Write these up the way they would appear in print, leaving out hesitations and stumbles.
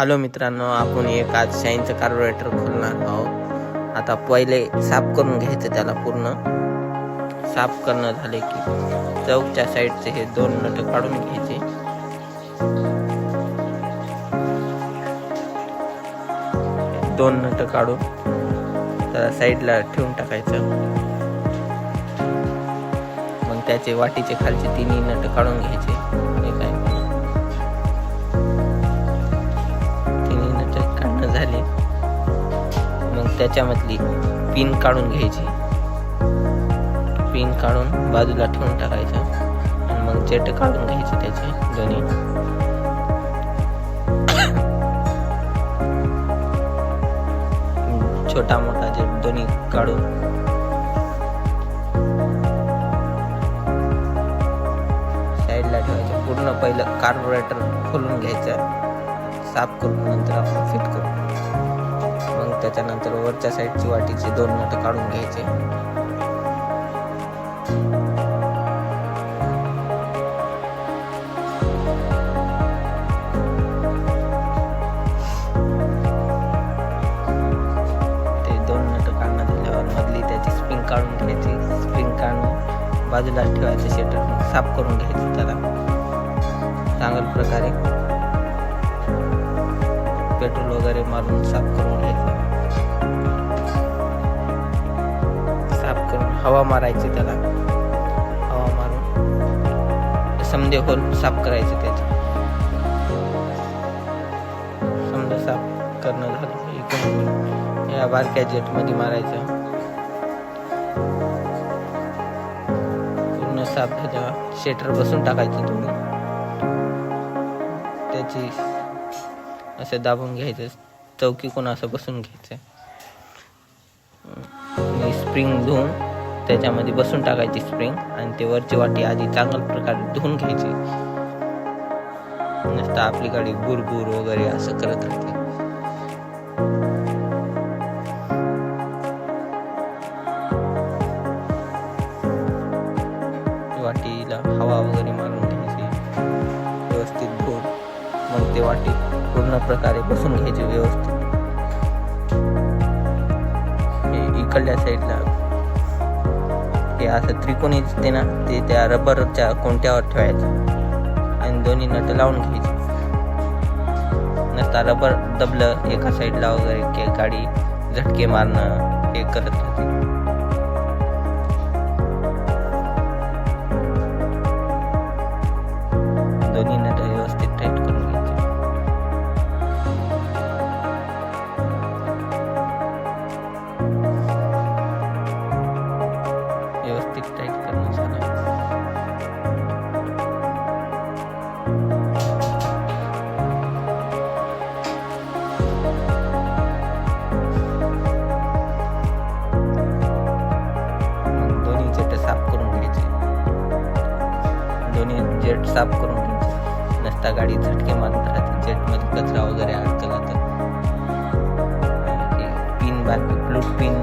Hello मित्रांनो, आपण एक आज शाईनचं कार्बोरेटर खोलणार आहोत. आता पहिले साफ करून घ्यायचं. त्याला पूर्ण साफ करणं झाले की चौकच्या साईडचे हे दोन नट काढून घ्यायचे. दोन नट काढून त्याला साईडला ठेवून टाकायचं. मग त्याचे वाटीचे खालचे तिन्ही नट काढून घ्यायचे. झाले. मग त्याच्यामधली पिन काढून घ्यायची. पिन काढून बाजूला ठेवून टाकायचं आणि मग जेट काढून घ्यायचे त्याचे दोन्ही. छोटा मोठा जेट दोन्ही काढून साईडला ठेवायचं. पूर्ण पहिलं कार्बोरेटर खोलून घ्यायचं. साफ करून नंतर आपण फिट करू. मग त्याच्यानंतर वरच्या साईडची वाटीचे दोन नट काढून घ्यायचे. ते दोन नट काढणं झाल्यावर मधली त्याची स्प्रिंग काढून घ्यायची. स्प्रिंग काढून बाजूला ठेवायचं. शटर साफ करून घ्यायचं. त्याला चांगल्या प्रकारे पेट्रोल वगैरे मारून साफ करून घ्यायचं. साफ करून हवा मारायची. त्याला हवा मारून समदे होल साफ करायचे. त्याचे समजा साफ करणं झालं इकडून या बारक्या जेट मध्ये मारायचं. पूर्ण साफ झाल्यावर शेटर बसून टाकायचं. तुम्ही त्याची असं दाबून घ्यायचं. चौकी कोण असं बसून घ्यायचं. स्प्रिंग धुवून त्याच्यामध्ये बसून टाकायची स्प्रिंग आणि ते वरची वाटी आधी चांगल्या प्रकारे धुवून घ्यायची. नसता आपली गाडी गुरगुर वगैरे असं करत राहते. वाटीला हवा वगैरे मारून घ्यायची. व्यवस्थित धुवून मग ते वाटी पूर्ण प्रकारे बसून घ्यायचे व्यवस्थित. इकडल्या साईडला हे असं त्रिकोणी दिसते ना, ते त्या रबरच्या कोणत्यावर ठेवायचं आणि दोन्ही नट लावून घ्यायचे. नसता रबर दबलं एका साईडला वगैरे की गाडी झटके मारणं हे करत राहते. दोन्ही नट व्यवस्थित टाईट करून घ्यायचे. व्यवस्थित टाईट करणं झालं. दोन्ही जेट साफ करून घ्यायचे. दोन्ही जेट साफ करून घ्यायचे. नसता गाडी झटके मारत राहते. जेट मध्ये कचरा वगैरे अडकला तर पिन बाकी ब्लू पिन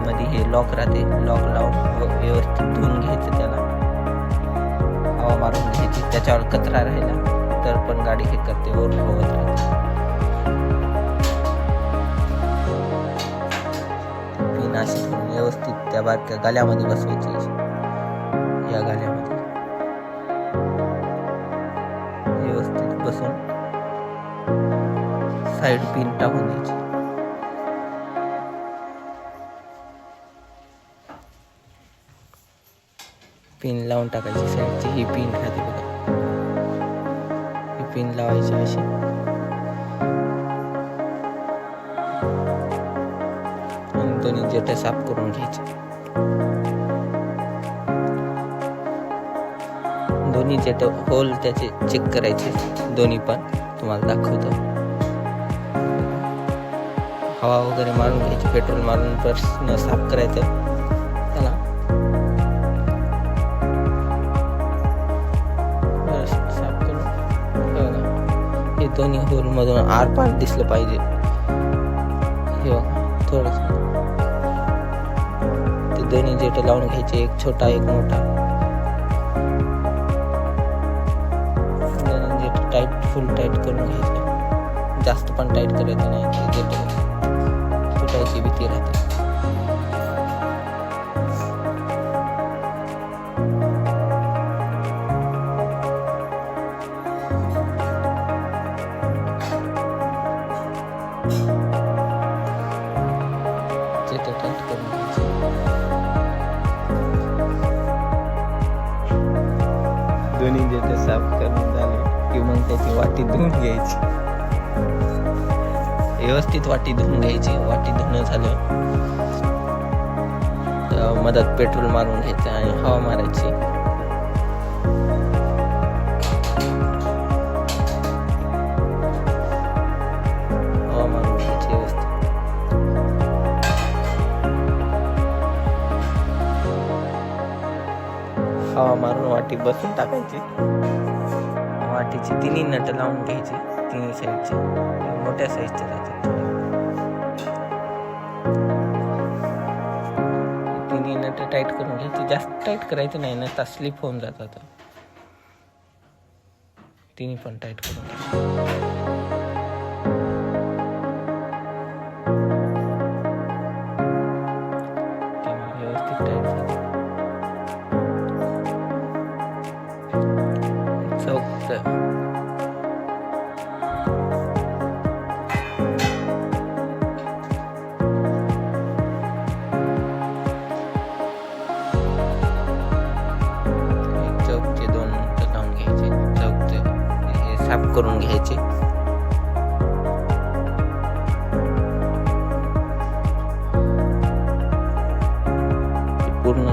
मध्ये हे लॉक राहते. लॉक लावून व्यवस्थित धुवून घ्यायचं. त्याला हवा मारून घ्यायची. त्याच्यावर कचरा राहिला तर पण गाडी हे करते, ओव्हरफ्लो होत राहते. पिन अशी व्यवस्थित त्या बारक्या गाल्यामध्ये बसवायची. या गाल्यामध्ये व्यवस्थित बसून साईड पिन टाकून द्यायची. पिन लावून टाकायची. साईडची ही पिन राहते बघा. ही पिन लावायची अशी. आणि दोन्ही जेट साफ करून घ्यायचे. दोन्ही जेट होल त्याचे चेक करायचे. दोन्ही पण तुम्हाला दाखवतो. हवा वगैरे मारून घ्यायची. पेट्रोल मारून परत साफ करायचं. त्याला साफ करून हे दोन्ही होल मधून आर पार दिसलं पाहिजे. हे थोडस ते दोन्ही जेट लावून घ्यायचे. एक छोटा एक मोठा. टाईट फुल टाईट करून घ्यायचं. जास्त पण टाईट करायचं नाही, ते तुटायची भीती राहते. ते टाईट करून घ्यायचं. दोन्ही जेथे साफ करून झाले की मग त्याची वाटी धुवून घ्यायची. व्यवस्थित वाटी धुवून घ्यायची. वाटी धुणं झालं तर मधात पेट्रोल मारून घ्यायचं आणि हवा मारायची. हवा मारून घ्यायची व्यवस्थित. हवा मारून वाटी बसून टाकायची. वाटीची तिन्ही नट लावून घ्यायची, तिन्ही साईडचे. मोठ्या साईजचे राहतात थोडे. तिन्ही नट टाईट करून घ्यायची. जास्त टाईट करायचं नाही ना, तर स्लिप होऊन जातात. तिन्ही पण टाईट करून घ्यायची. व्यवस्थित टाईट झाली. चौकचे 2 नट लावून घ्यायचे. चौकचे हे साफ करून घ्यायचे. पूर्ण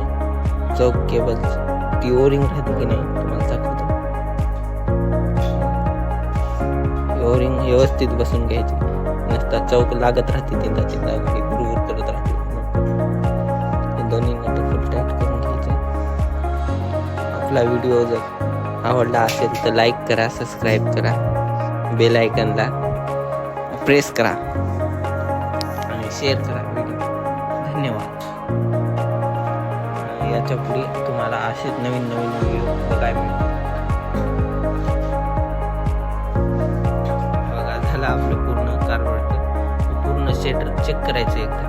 चौक केबल ती ओरिंग राहते की नाही तुम्हाला दाखवतो. ओरिंग व्यवस्थित बसून घ्यायची. नसता चौक लागत राहते, तीनदा गाडी गुरगुर करत राहते. दोन्ही नट फुल टाईट करून घ्यायचे. आपला व्हिडिओ जर आवडला असेल तर लाईक करा, सबस्क्राईब करा, बेल आयकॉनला प्रेस करा आणि शेअर करा व्हिडिओ. धन्यवाद. याच्या पुढे तुम्हाला असेच नवीन व्हिडिओ बघायला मिळतील. बघा झालं आपलं पूर्ण कारवरती. पूर्ण सेट चेक करायचं एकदा.